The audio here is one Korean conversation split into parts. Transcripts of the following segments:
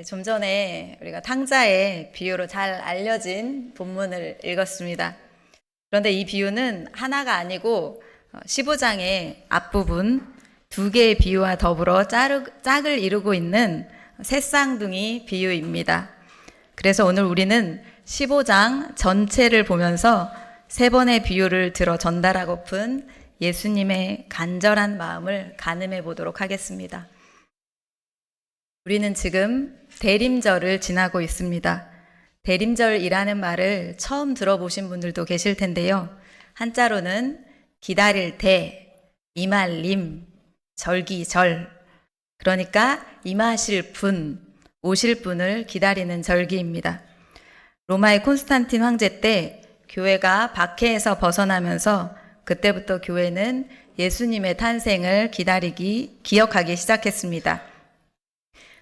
좀 전에 우리가 탕자의 비유로 잘 알려진 본문을 읽었습니다. 그런데 이 비유는 하나가 아니고 15장의 앞부분 두 개의 비유와 더불어 짝을 이루고 있는 새쌍둥이 비유입니다. 그래서 오늘 우리는 15장 전체를 보면서 세 번의 비유를 들어 전달하고픈 예수님의 간절한 마음을 가늠해 보도록 하겠습니다. 우리는 지금 대림절을 지나고 있습니다. 대림절이라는 말을 처음 들어보신 분들도 계실 텐데요. 한자로는 기다릴 대, 임할림, 절기절, 그러니까 임하실 분, 오실 분을 기다리는 절기입니다. 로마의 콘스탄틴 황제 때 교회가 박해에서 벗어나면서 그때부터 교회는 예수님의 탄생을 기억하기 시작했습니다.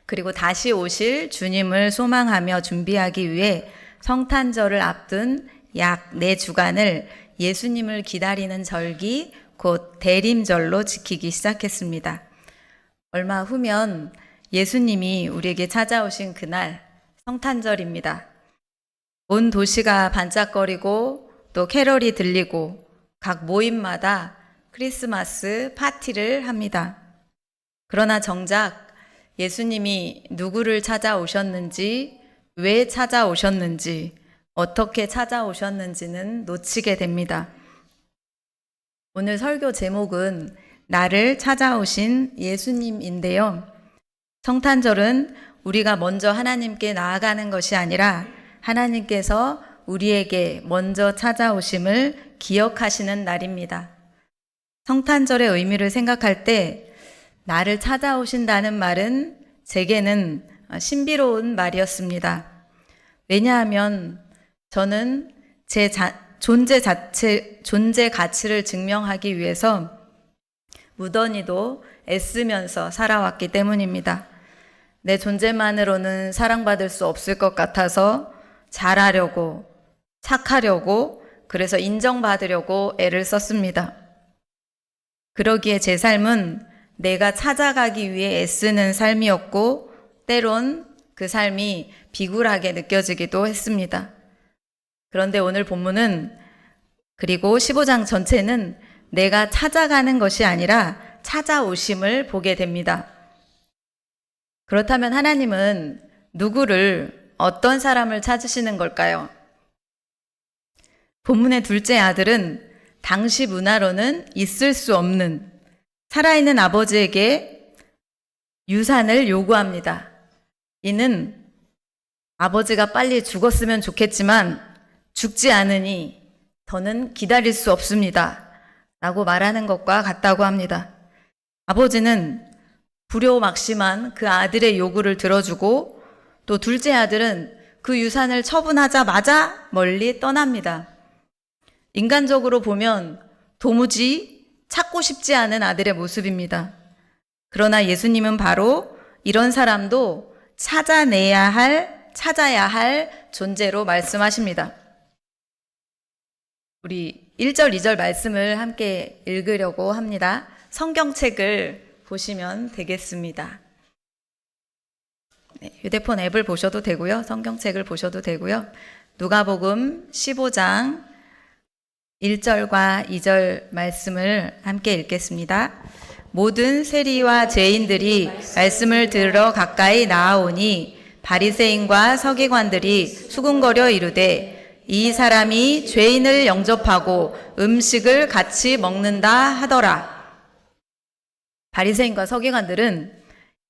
그리고 다시 오실 주님을 소망하며 준비하기 위해 성탄절을 앞둔 약 4주간을 예수님을 기다리는 절기, 곧 대림절로 지키기 시작했습니다. 얼마 후면 예수님이 우리에게 찾아오신 그날 성탄절입니다. 온 도시가 반짝거리고 또 캐럴이 들리고 각 모임마다 크리스마스 파티를 합니다. 그러나 정작 예수님이 누구를 찾아오셨는지, 왜 찾아오셨는지, 어떻게 찾아오셨는지는 놓치게 됩니다. 오늘 설교 제목은 나를 찾아오신 예수님인데요. 성탄절은 우리가 먼저 하나님께 나아가는 것이 아니라 하나님께서 우리에게 먼저 찾아오심을 기억하시는 날입니다. 성탄절의 의미를 생각할 때 나를 찾아오신다는 말은 제게는 신비로운 말이었습니다. 왜냐하면 저는 제 존재 가치를 증명하기 위해서 무던히도 애쓰면서 살아왔기 때문입니다. 내 존재만으로는 사랑받을 수 없을 것 같아서 잘하려고, 착하려고, 그래서 인정받으려고 애를 썼습니다. 그러기에 제 삶은 내가 찾아가기 위해 애쓰는 삶이었고 때론 그 삶이 비굴하게 느껴지기도 했습니다. 그런데 오늘 본문은 그리고 15장 전체는 내가 찾아가는 것이 아니라 찾아오심을 보게 됩니다. 그렇다면 하나님은 누구를, 어떤 사람을 찾으시는 걸까요? 본문의 둘째 아들은 당시 문화로는 있을 수 없는 살아있는 아버지에게 유산을 요구합니다. 이는 아버지가 빨리 죽었으면 좋겠지만 죽지 않으니 더는 기다릴 수 없습니다. 라고 말하는 것과 같다고 합니다. 아버지는 불효막심한 그 아들의 요구를 들어주고 또 둘째 아들은 그 유산을 처분하자마자 멀리 떠납니다. 인간적으로 보면 도무지 찾고 싶지 않은 아들의 모습입니다. 그러나 예수님은 바로 이런 사람도 찾아야 할 존재로 말씀하십니다. 우리 1절, 2절 말씀을 함께 읽으려고 합니다. 성경책을 보시면 되겠습니다. 휴대폰 앱을 보셔도 되고요. 성경책을 보셔도 되고요. 누가복음 15장 1절과 2절 말씀을 함께 읽겠습니다. 모든 세리와 죄인들이 말씀을 들으러 가까이 나아오니 바리새인과 서기관들이 수군거려 이르되 이 사람이 죄인을 영접하고 음식을 같이 먹는다 하더라. 바리새인과 서기관들은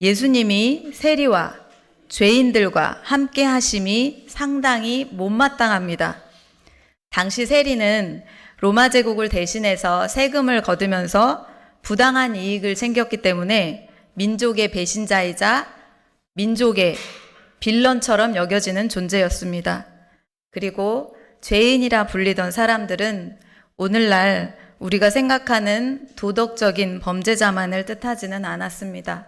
예수님이 세리와 죄인들과 함께 하심이 상당히 못마땅합니다. 당시 세리는 로마 제국을 대신해서 세금을 거두면서 부당한 이익을 챙겼기 때문에 민족의 배신자이자 민족의 빌런처럼 여겨지는 존재였습니다. 그리고 죄인이라 불리던 사람들은 오늘날 우리가 생각하는 도덕적인 범죄자만을 뜻하지는 않았습니다.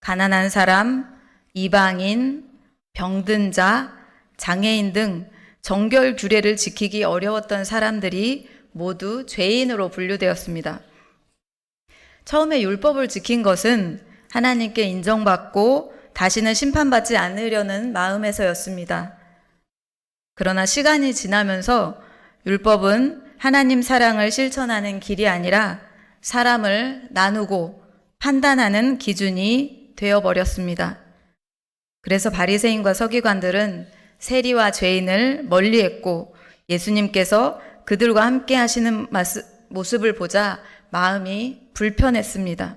가난한 사람, 이방인, 병든 자, 장애인 등 정결 규례를 지키기 어려웠던 사람들이 모두 죄인으로 분류되었습니다. 처음에 율법을 지킨 것은 하나님께 인정받고 다시는 심판받지 않으려는 마음에서였습니다. 그러나 시간이 지나면서 율법은 하나님 사랑을 실천하는 길이 아니라 사람을 나누고 판단하는 기준이 되어버렸습니다. 그래서 바리새인과 서기관들은 세리와 죄인을 멀리했고 예수님께서 그들과 함께 하시는 모습을 보자 마음이 불편했습니다.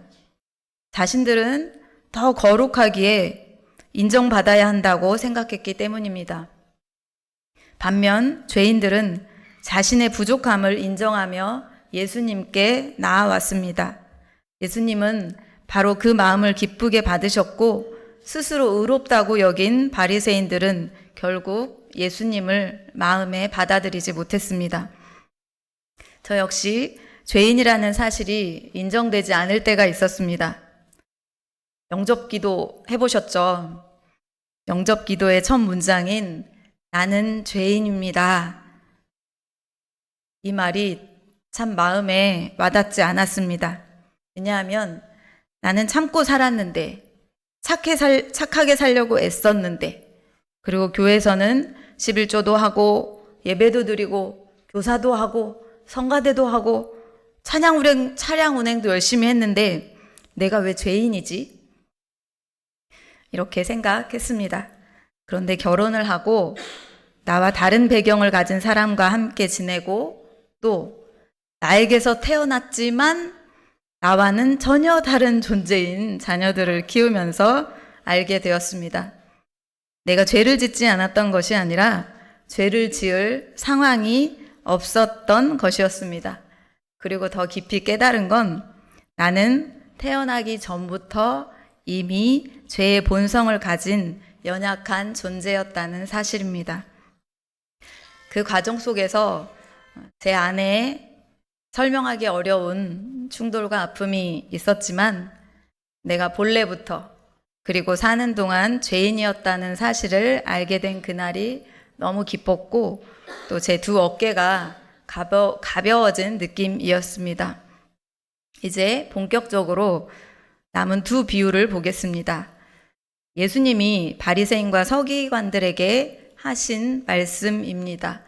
자신들은 더 거룩하기에 인정받아야 한다고 생각했기 때문입니다. 반면 죄인들은 자신의 부족함을 인정하며 예수님께 나아왔습니다. 예수님은 바로 그 마음을 기쁘게 받으셨고 스스로 의롭다고 여긴 바리새인들은 결국 예수님을 마음에 받아들이지 못했습니다. 저 역시 죄인이라는 사실이 인정되지 않을 때가 있었습니다. 영접기도 해보셨죠? 영접기도의 첫 문장인 나는 죄인입니다. 이 말이 참 마음에 와닿지 않았습니다. 왜냐하면 나는 참고 살았는데, 착하게 살려고 애썼는데, 그리고 교회에서는 11조도 하고 예배도 드리고 교사도 하고 성가대도 하고 차량 운행도 열심히 했는데 내가 왜 죄인이지? 이렇게 생각했습니다. 그런데 결혼을 하고 나와 다른 배경을 가진 사람과 함께 지내고 또 나에게서 태어났지만 나와는 전혀 다른 존재인 자녀들을 키우면서 알게 되었습니다. 내가 죄를 짓지 않았던 것이 아니라 죄를 지을 상황이 없었던 것이었습니다. 그리고 더 깊이 깨달은 건 나는 태어나기 전부터 이미 죄의 본성을 가진 연약한 존재였다는 사실입니다. 그 과정 속에서 제 안에 설명하기 어려운 충돌과 아픔이 있었지만 내가 본래부터 그리고 사는 동안 죄인이었다는 사실을 알게 된 그날이 너무 기뻤고 또 제 두 어깨가 가벼워진 느낌이었습니다. 이제 본격적으로 남은 두 비유를 보겠습니다. 예수님이 바리새인과 서기관들에게 하신 말씀입니다.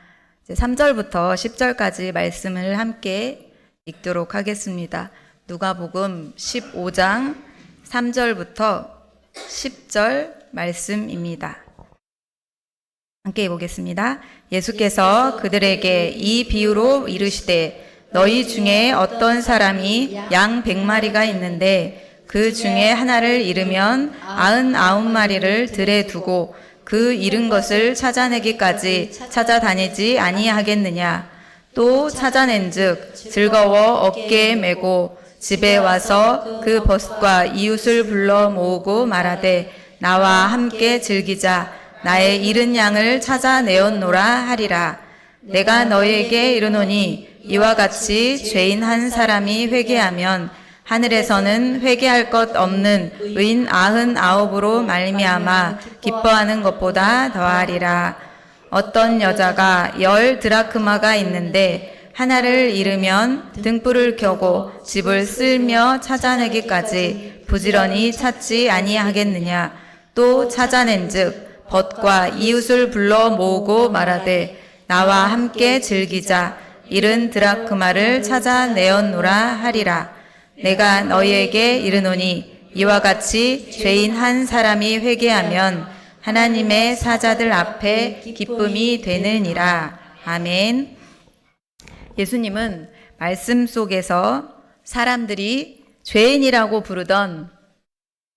3절부터 10절까지 말씀을 함께 읽도록 하겠습니다. 누가복음 15장 3절부터 10절 말씀입니다. 함께 보겠습니다. 예수께서 그들에게 이 비유로 이르시되 너희 중에 어떤 사람이 양 100마리가 있는데 그 중에 하나를 잃으면 99마리를 들에 두고 그 잃은 것을 찾아내기까지 찾아다니지 아니하겠느냐. 또 찾아낸즉 즐거워 어깨에 메고 집에 와서 그 벗과 이웃을 불러 모으고 말하되 나와 함께 즐기자. 나의 잃은 양을 찾아내었노라 하리라. 내가 너희에게 이르노니 이와 같이 죄인 한 사람이 회개하면 하늘에서는 회개할 것 없는 의인 99으로 말미암아 기뻐하는 것보다 더하리라. 어떤 여자가 10 드라크마가 있는데 하나를 잃으면 등불을 켜고 집을 쓸며 찾아내기까지 부지런히 찾지 아니하겠느냐. 또 찾아낸즉 벗과 이웃을 불러 모으고 말하되 나와 함께 즐기자. 잃은 드라크마를 찾아내었노라 하리라. 내가 너희에게 이르노니 이와 같이 죄인 한 사람이 회개하면 하나님의 사자들 앞에 기쁨이 되느니라. 아멘. 예수님은 말씀 속에서 사람들이 죄인이라고 부르던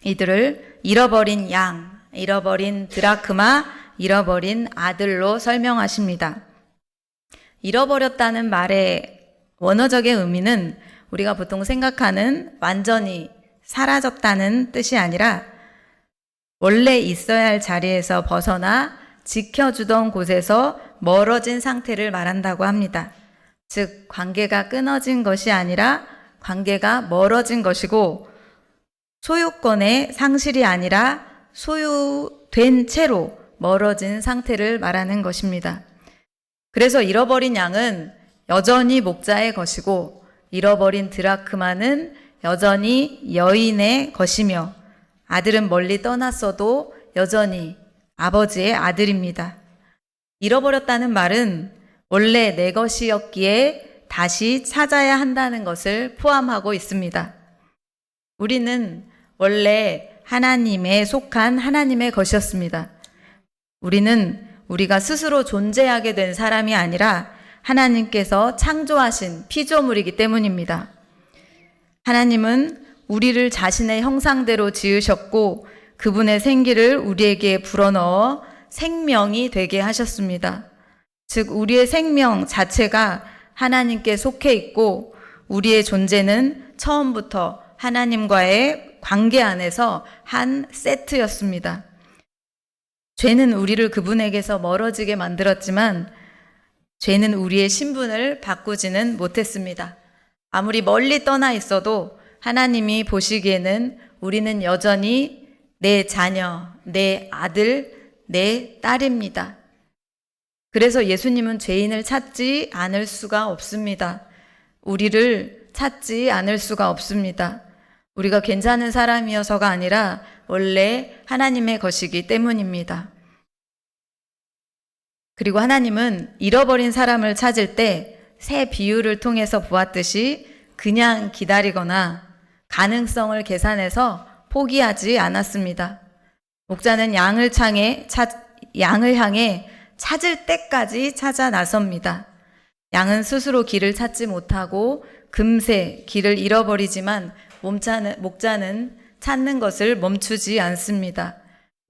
이들을 잃어버린 양, 잃어버린 드라크마, 잃어버린 아들로 설명하십니다. 잃어버렸다는 말의 원어적의 의미는 우리가 보통 생각하는 완전히 사라졌다는 뜻이 아니라 원래 있어야 할 자리에서 벗어나 지켜주던 곳에서 멀어진 상태를 말한다고 합니다. 즉, 관계가 끊어진 것이 아니라 관계가 멀어진 것이고 소유권의 상실이 아니라 소유된 채로 멀어진 상태를 말하는 것입니다. 그래서 잃어버린 양은 여전히 목자의 것이고 잃어버린 드라크마는 여전히 여인의 것이며 아들은 멀리 떠났어도 여전히 아버지의 아들입니다. 잃어버렸다는 말은 원래 내 것이었기에 다시 찾아야 한다는 것을 포함하고 있습니다. 우리는 원래 하나님에 속한 하나님의 것이었습니다. 우리는 우리가 스스로 존재하게 된 사람이 아니라 하나님께서 창조하신 피조물이기 때문입니다. 하나님은 우리를 자신의 형상대로 지으셨고 그분의 생기를 우리에게 불어넣어 생명이 되게 하셨습니다. 즉 우리의 생명 자체가 하나님께 속해 있고 우리의 존재는 처음부터 하나님과의 관계 안에서 한 세트였습니다. 죄는 우리를 그분에게서 멀어지게 만들었지만 죄는 우리의 신분을 바꾸지는 못했습니다. 아무리 멀리 떠나 있어도 하나님이 보시기에는 우리는 여전히 내 자녀, 내 아들, 내 딸입니다. 그래서 예수님은 죄인을 찾지 않을 수가 없습니다. 우리를 찾지 않을 수가 없습니다. 우리가 괜찮은 사람이어서가 아니라 원래 하나님의 것이기 때문입니다. 그리고 하나님은 잃어버린 사람을 찾을 때 새 비유를 통해서 보았듯이 그냥 기다리거나 가능성을 계산해서 포기하지 않았습니다. 목자는 양을 향해 찾을 때까지 찾아 나섭니다. 양은 스스로 길을 찾지 못하고 금세 길을 잃어버리지만 목자는 찾는 것을 멈추지 않습니다.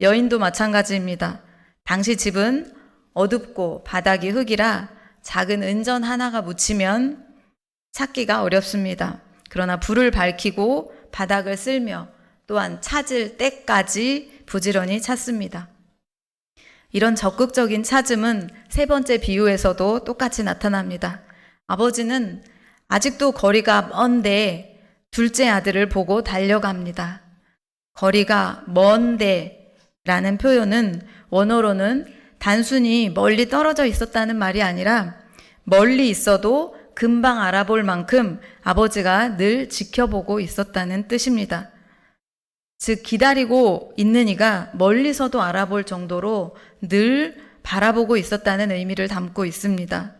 여인도 마찬가지입니다. 당시 집은 어둡고 바닥이 흙이라 작은 은전 하나가 묻히면 찾기가 어렵습니다. 그러나 불을 밝히고 바닥을 쓸며 또한 찾을 때까지 부지런히 찾습니다. 이런 적극적인 찾음은 세 번째 비유에서도 똑같이 나타납니다. 아버지는 아직도 거리가 먼데 둘째 아들을 보고 달려갑니다. 거리가 먼데 라는 표현은 원어로는 단순히 멀리 떨어져 있었다는 말이 아니라 멀리 있어도 금방 알아볼 만큼 아버지가 늘 지켜보고 있었다는 뜻입니다. 즉 기다리고 있는 이가 멀리서도 알아볼 정도로 늘 바라보고 있었다는 의미를 담고 있습니다.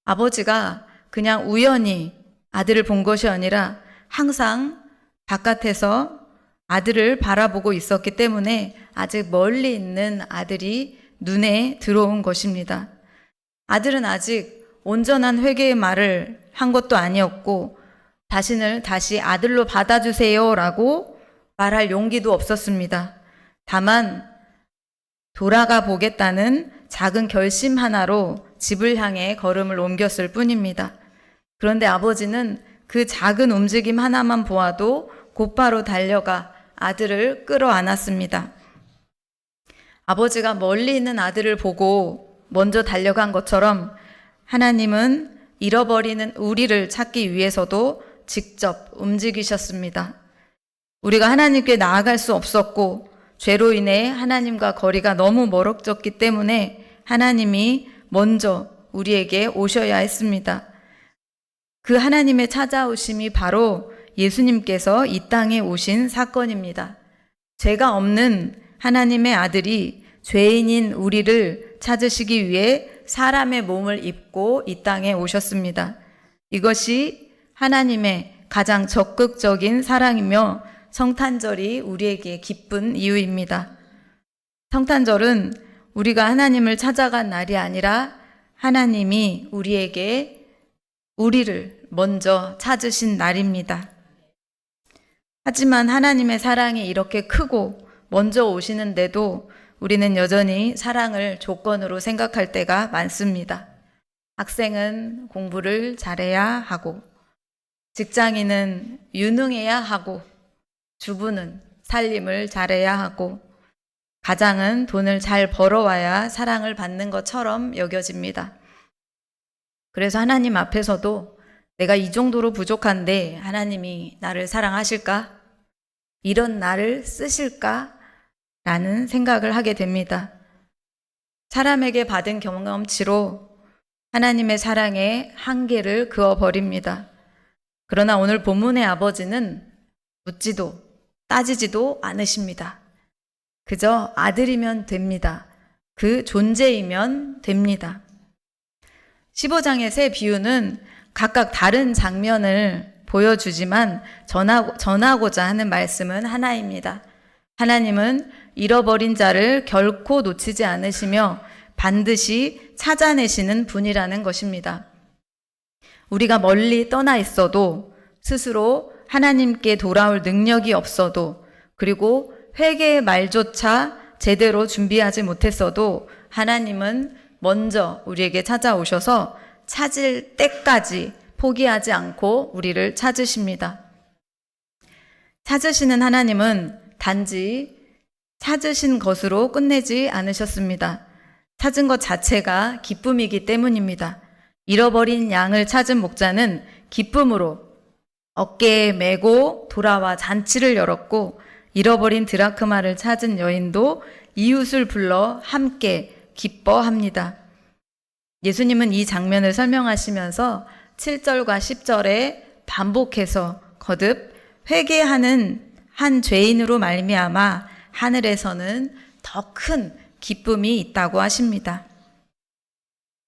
아버지가 그냥 우연히 아들을 본 것이 아니라 항상 바깥에서 아들을 바라보고 있었기 때문에 아직 멀리 있는 아들이 눈에 들어온 것입니다. 아들은 아직 온전한 회개의 말을 한 것도 아니었고 자신을 다시 아들로 받아주세요 라고 말할 용기도 없었습니다. 다만 돌아가 보겠다는 작은 결심 하나로 집을 향해 걸음을 옮겼을 뿐입니다. 그런데 아버지는 그 작은 움직임 하나만 보아도 곧바로 달려가 아들을 끌어안았습니다. 아버지가 멀리 있는 아들을 보고 먼저 달려간 것처럼 하나님은 잃어버리는 우리를 찾기 위해서도 직접 움직이셨습니다. 우리가 하나님께 나아갈 수 없었고 죄로 인해 하나님과 거리가 너무 멀어졌기 때문에 하나님이 먼저 우리에게 오셔야 했습니다. 그 하나님의 찾아오심이 바로 예수님께서 이 땅에 오신 사건입니다. 죄가 없는 하나님의 아들이 죄인인 우리를 찾으시기 위해 사람의 몸을 입고 이 땅에 오셨습니다. 이것이 하나님의 가장 적극적인 사랑이며 성탄절이 우리에게 기쁜 이유입니다. 성탄절은 우리가 하나님을 찾아간 날이 아니라 하나님이 우리를 먼저 찾으신 날입니다. 하지만 하나님의 사랑이 이렇게 크고 먼저 오시는데도 우리는 여전히 사랑을 조건으로 생각할 때가 많습니다. 학생은 공부를 잘해야 하고, 직장인은 유능해야 하고, 주부는 살림을 잘해야 하고, 가장은 돈을 잘 벌어와야 사랑을 받는 것처럼 여겨집니다. 그래서 하나님 앞에서도 내가 이 정도로 부족한데 하나님이 나를 사랑하실까? 이런 나를 쓰실까? 라는 생각을 하게 됩니다. 사람에게 받은 경험치로 하나님의 사랑의 한계를 그어버립니다. 그러나 오늘 본문의 아버지는 묻지도 따지지도 않으십니다. 그저 아들이면 됩니다. 그 존재이면 됩니다. 15장의 세 비유는 각각 다른 장면을 보여주지만 전하고자 하는 말씀은 하나입니다. 하나님은 잃어버린 자를 결코 놓치지 않으시며 반드시 찾아내시는 분이라는 것입니다. 우리가 멀리 떠나 있어도 스스로 하나님께 돌아올 능력이 없어도 그리고 회개의 말조차 제대로 준비하지 못했어도 하나님은 먼저 우리에게 찾아오셔서 찾을 때까지 포기하지 않고 우리를 찾으십니다. 찾으시는 하나님은 단지 찾으신 것으로 끝내지 않으셨습니다. 찾은 것 자체가 기쁨이기 때문입니다. 잃어버린 양을 찾은 목자는 기쁨으로 어깨에 메고 돌아와 잔치를 열었고, 잃어버린 드라크마를 찾은 여인도 이웃을 불러 함께 기뻐합니다. 예수님은 이 장면을 설명하시면서 7절과 10절에 반복해서 거듭 회개하는 한 죄인으로 말미암아 하늘에서는 더 큰 기쁨이 있다고 하십니다.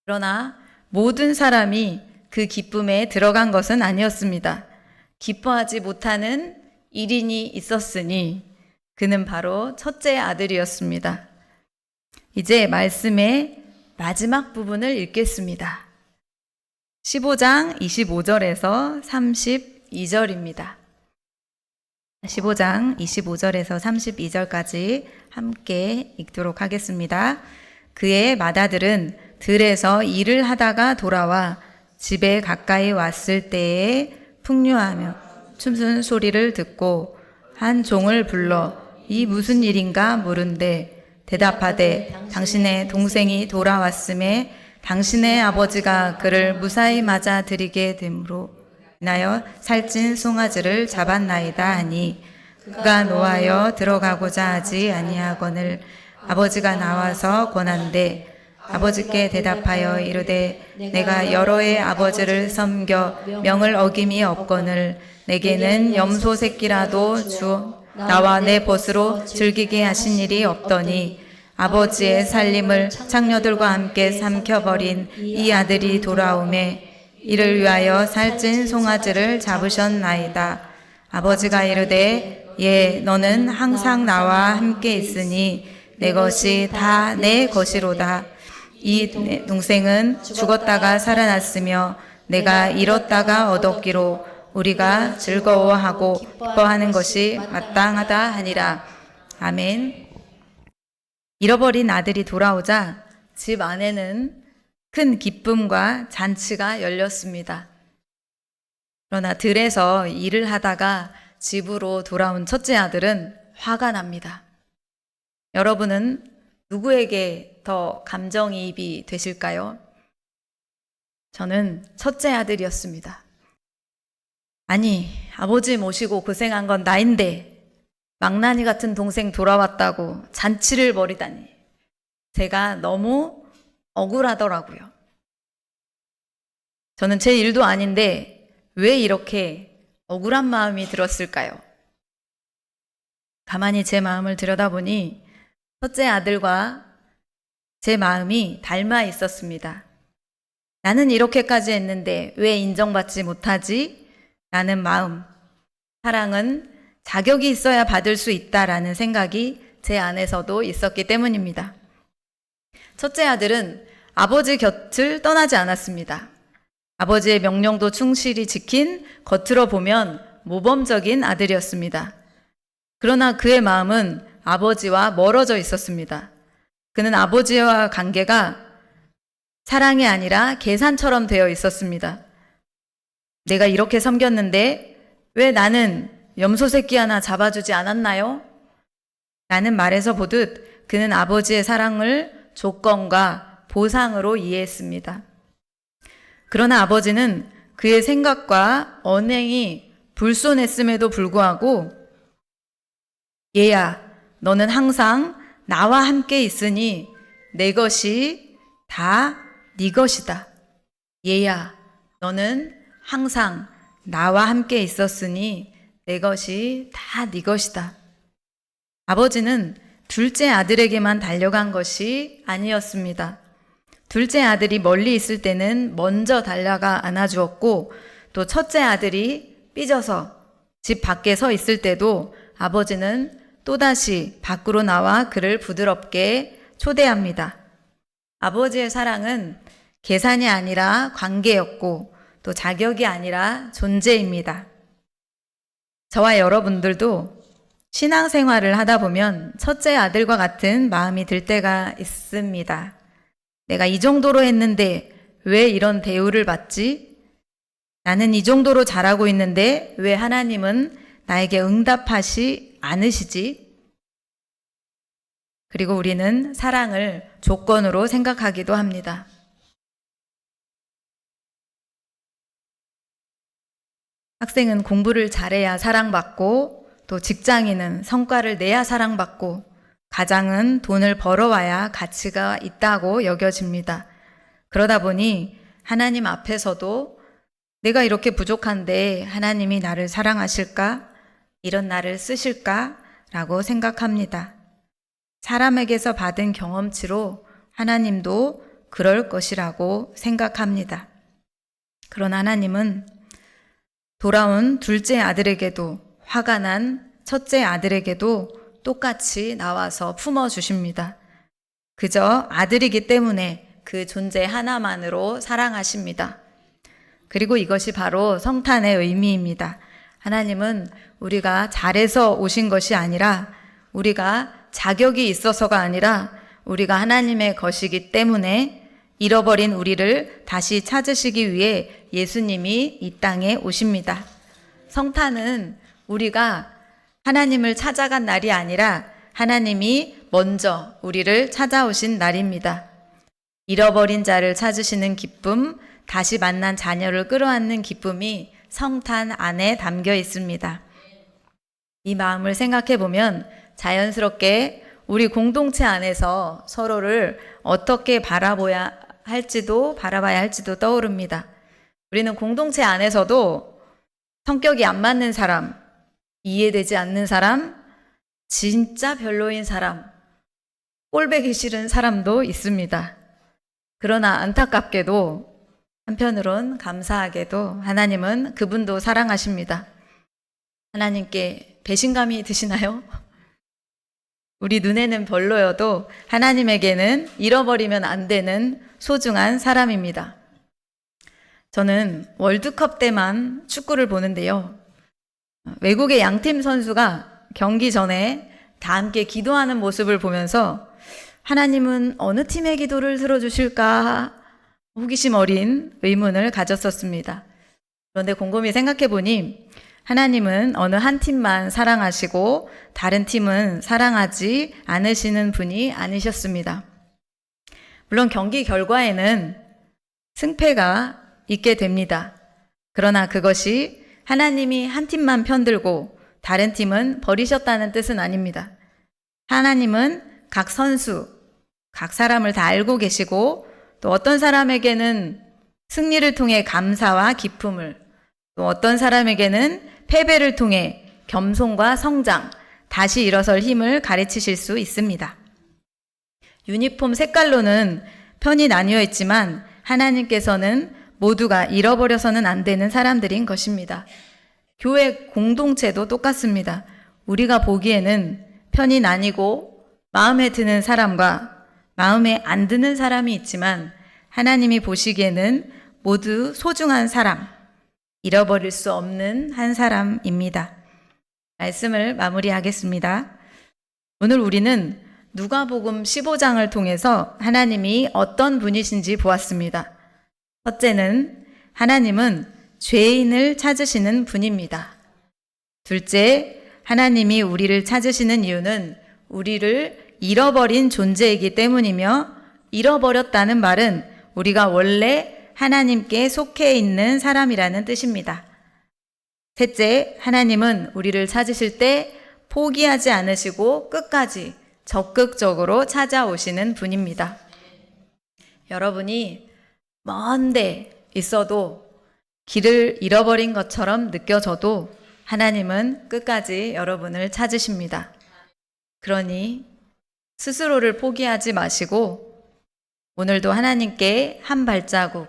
그러나 모든 사람이 그 기쁨에 들어간 것은 아니었습니다. 기뻐하지 못하는 1인이 있었으니 그는 바로 첫째 아들이었습니다. 이제 말씀의 마지막 부분을 읽겠습니다. 15장 25절에서 32절입니다. 15장 25절에서 32절까지 함께 읽도록 하겠습니다. 그의 맏아들은 들에서 일을 하다가 돌아와 집에 가까이 왔을 때에 풍류하며 춤추는 소리를 듣고 한 종을 불러 이 무슨 일인가 물은데 대답하되 당신의 동생이 돌아왔음에 당신의 아버지가 그를 무사히 맞아 들이게 되므로 인하여 살찐 송아지를 잡았나이다 하니 그가 노하여 들어가고자 하지 아니하거늘 아버지가 나와서 권한대 아버지께 대답하여 이르되 내가 여러 해 아버지를 섬겨 명을 어김이 없거늘 내게는 염소 새끼라도 주어 나와 내 벗으로 즐기게 하신 일이 없더니 아버지의 살림을 창녀들과 함께 삼켜버린 이 아들이 돌아오매 이를 위하여 살찐 송아지를 잡으셨나이다. 아버지가 이르되 예 너는 항상 나와 함께 있으니 내 것이 다 내 것이로다. 이 동생은 죽었다가 살아났으며 내가 잃었다가 얻었기로 우리가 즐거워하고 기뻐하는 것이 마땅하다 하니라. 아멘. 잃어버린 아들이 돌아오자 집 안에는 큰 기쁨과 잔치가 열렸습니다. 그러나 들에서 일을 하다가 집으로 돌아온 첫째 아들은 화가 납니다. 여러분은 누구에게 더 감정이입이 되실까요? 저는 첫째 아들이었습니다. 아니, 아버지 모시고 고생한 건 나인데 망나니 같은 동생 돌아왔다고 잔치를 벌이다니 제가 너무 억울하더라고요. 저는 제 일도 아닌데 왜 이렇게 억울한 마음이 들었을까요? 가만히 제 마음을 들여다보니 첫째 아들과 제 마음이 닮아 있었습니다. 나는 이렇게까지 했는데 왜 인정받지 못하지? 라는 마음. 사랑은 자격이 있어야 받을 수 있다라는 생각이 제 안에서도 있었기 때문입니다. 첫째 아들은 아버지 곁을 떠나지 않았습니다. 아버지의 명령도 충실히 지킨 겉으로 보면 모범적인 아들이었습니다. 그러나 그의 마음은 아버지와 멀어져 있었습니다. 그는 아버지와 관계가 사랑이 아니라 계산처럼 되어 있었습니다. 내가 이렇게 섬겼는데 왜 나는 염소 새끼 하나 잡아주지 않았나요? 라는 말에서 보듯 그는 아버지의 사랑을 조건과 보상으로 이해했습니다. 그러나 아버지는 그의 생각과 언행이 불손했음에도 불구하고 얘야, 너는 항상 나와 함께 있으니 내 것이 다 네 것이다. 얘야, 너는 항상 나와 함께 있었으니 내 것이 다 네 것이다. 아버지는 둘째 아들에게만 달려간 것이 아니었습니다. 둘째 아들이 멀리 있을 때는 먼저 달려가 안아주었고, 또 첫째 아들이 삐져서 집 밖에 서 있을 때도 아버지는 또다시 밖으로 나와 그를 부드럽게 초대합니다. 아버지의 사랑은 계산이 아니라 관계였고, 또 자격이 아니라 존재입니다. 저와 여러분들도 신앙생활을 하다 보면 첫째 아들과 같은 마음이 들 때가 있습니다. 내가 이 정도로 했는데 왜 이런 대우를 받지? 나는 이 정도로 잘하고 있는데 왜 하나님은 나에게 응답하지 않으시지? 그리고 우리는 사랑을 조건으로 생각하기도 합니다. 학생은 공부를 잘해야 사랑받고, 또 직장인은 성과를 내야 사랑받고, 가장은 돈을 벌어와야 가치가 있다고 여겨집니다. 그러다 보니 하나님 앞에서도 내가 이렇게 부족한데 하나님이 나를 사랑하실까? 이런 나를 쓰실까? 라고 생각합니다. 사람에게서 받은 경험치로 하나님도 그럴 것이라고 생각합니다. 그러나 하나님은 돌아온 둘째 아들에게도, 화가 난 첫째 아들에게도 똑같이 나와서 품어주십니다. 그저 아들이기 때문에 그 존재 하나만으로 사랑하십니다. 그리고 이것이 바로 성탄의 의미입니다. 하나님은 우리가 잘해서 오신 것이 아니라, 우리가 자격이 있어서가 아니라, 우리가 하나님의 것이기 때문에 잃어버린 우리를 다시 찾으시기 위해 예수님이 이 땅에 오십니다. 성탄은 우리가 하나님을 찾아간 날이 아니라 하나님이 먼저 우리를 찾아오신 날입니다. 잃어버린 자를 찾으시는 기쁨, 다시 만난 자녀를 끌어안는 기쁨이 성탄 안에 담겨 있습니다. 이 마음을 생각해 보면 자연스럽게 우리 공동체 안에서 서로를 어떻게 바라봐야 할지도 떠오릅니다. 우리는 공동체 안에서도 성격이 안 맞는 사람, 이해되지 않는 사람, 진짜 별로인 사람, 꼴보기 싫은 사람도 있습니다. 그러나 안타깝게도, 한편으론 감사하게도 하나님은 그분도 사랑하십니다. 하나님께 배신감이 드시나요? 우리 눈에는 별로여도 하나님에게는 잃어버리면 안 되는 소중한 사람입니다. 저는 월드컵 때만 축구를 보는데요. 외국의 양팀 선수가 경기 전에 다 함께 기도하는 모습을 보면서 하나님은 어느 팀의 기도를 들어주실까 호기심 어린 의문을 가졌었습니다. 그런데 곰곰이 생각해 보니 하나님은 어느 한 팀만 사랑하시고 다른 팀은 사랑하지 않으시는 분이 아니셨습니다. 물론 경기 결과에는 승패가 있게 됩니다. 그러나 그것이 하나님이 한 팀만 편들고 다른 팀은 버리셨다는 뜻은 아닙니다. 하나님은 각 선수, 각 사람을 다 알고 계시고, 또 어떤 사람에게는 승리를 통해 감사와 기쁨을, 또 어떤 사람에게는 패배를 통해 겸손과 성장, 다시 일어설 힘을 가르치실 수 있습니다. 유니폼 색깔로는 편이 나뉘어 있지만 하나님께서는 모두가 잃어버려서는 안 되는 사람들인 것입니다. 교회 공동체도 똑같습니다. 우리가 보기에는 편이 나뉘고 마음에 드는 사람과 마음에 안 드는 사람이 있지만 하나님이 보시기에는 모두 소중한 사람, 잃어버릴 수 없는 한 사람입니다. 말씀을 마무리하겠습니다. 오늘 우리는 누가복음 15장을 통해서 하나님이 어떤 분이신지 보았습니다. 첫째는 하나님은 죄인을 찾으시는 분입니다. 둘째, 하나님이 우리를 찾으시는 이유는 우리를 잃어버린 존재이기 때문이며, 잃어버렸다는 말은 우리가 원래 하나님께 속해 있는 사람이라는 뜻입니다. 셋째, 하나님은 우리를 찾으실 때 포기하지 않으시고 끝까지 적극적으로 찾아오시는 분입니다. 여러분이 먼데 있어도 길을 잃어버린 것처럼 느껴져도 하나님은 끝까지 여러분을 찾으십니다. 그러니 스스로를 포기하지 마시고 오늘도 하나님께 한 발자국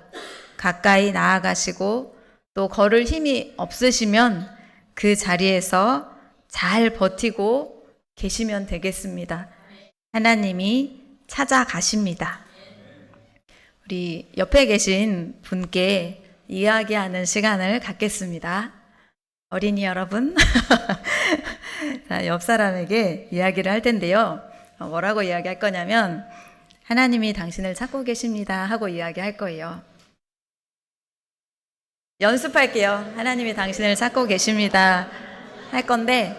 가까이 나아가시고 또 걸을 힘이 없으시면 그 자리에서 잘 버티고 계시면 되겠습니다. 하나님이 찾아가십니다. 우리 옆에 계신 분께 이야기하는 시간을 갖겠습니다. 어린이 여러분, 자, 옆 사람에게 이야기를 할 텐데요. 뭐라고 이야기할 거냐면 하나님이 당신을 찾고 계십니다 하고 이야기할 거예요. 연습할게요. 하나님이 당신을 찾고 계십니다 할 건데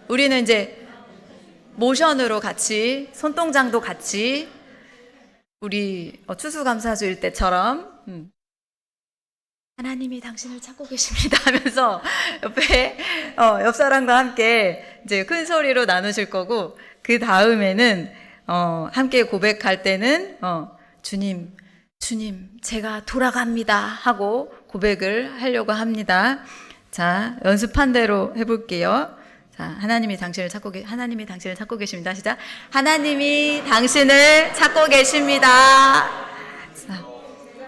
우리는 이제 모션으로 같이 손동작도 같이 우리 추수감사주일 때처럼 하나님이 당신을 찾고 계십니다 하면서 옆에 옆 사람과 함께 이제 큰 소리로 나누실 거고 그 다음에는 함께 고백할 때는 주님 제가 돌아갑니다 하고 고백을 하려고 합니다. 자, 연습한 대로 해볼게요. 자, 하나님이 당신을 찾고 계십니다. 시작. 하나님이 당신을 찾고 계십니다. 자,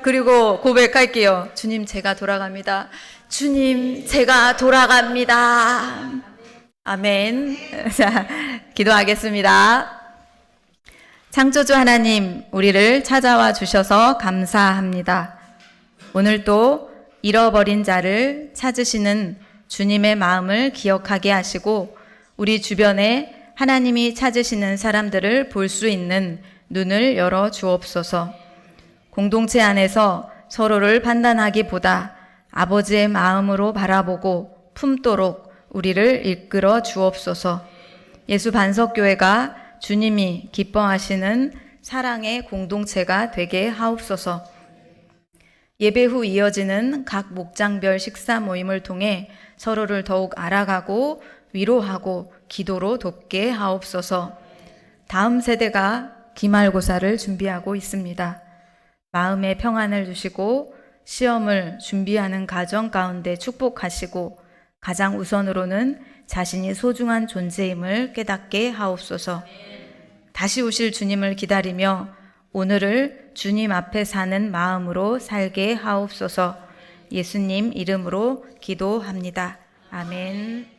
그리고 고백할게요. 주님, 제가 돌아갑니다. 주님, 제가 돌아갑니다. 아멘. 자, 기도하겠습니다. 창조주 하나님, 우리를 찾아와 주셔서 감사합니다. 오늘도 잃어버린 자를 찾으시는 주님의 마음을 기억하게 하시고 우리 주변에 하나님이 찾으시는 사람들을 볼 수 있는 눈을 열어 주옵소서. 공동체 안에서 서로를 판단하기보다 아버지의 마음으로 바라보고 품도록 우리를 이끌어 주옵소서. 예수 반석교회가 주님이 기뻐하시는 사랑의 공동체가 되게 하옵소서. 예배 후 이어지는 각 목장별 식사 모임을 통해 서로를 더욱 알아가고 위로하고 기도로 돕게 하옵소서. 다음 세대가 기말고사를 준비하고 있습니다. 마음의 평안을 주시고 시험을 준비하는 가정 가운데 축복하시고 가장 우선으로는 자신이 소중한 존재임을 깨닫게 하옵소서. 다시 오실 주님을 기다리며 오늘을 주님 앞에 사는 마음으로 살게 하옵소서. 예수님 이름으로 기도합니다. 아멘.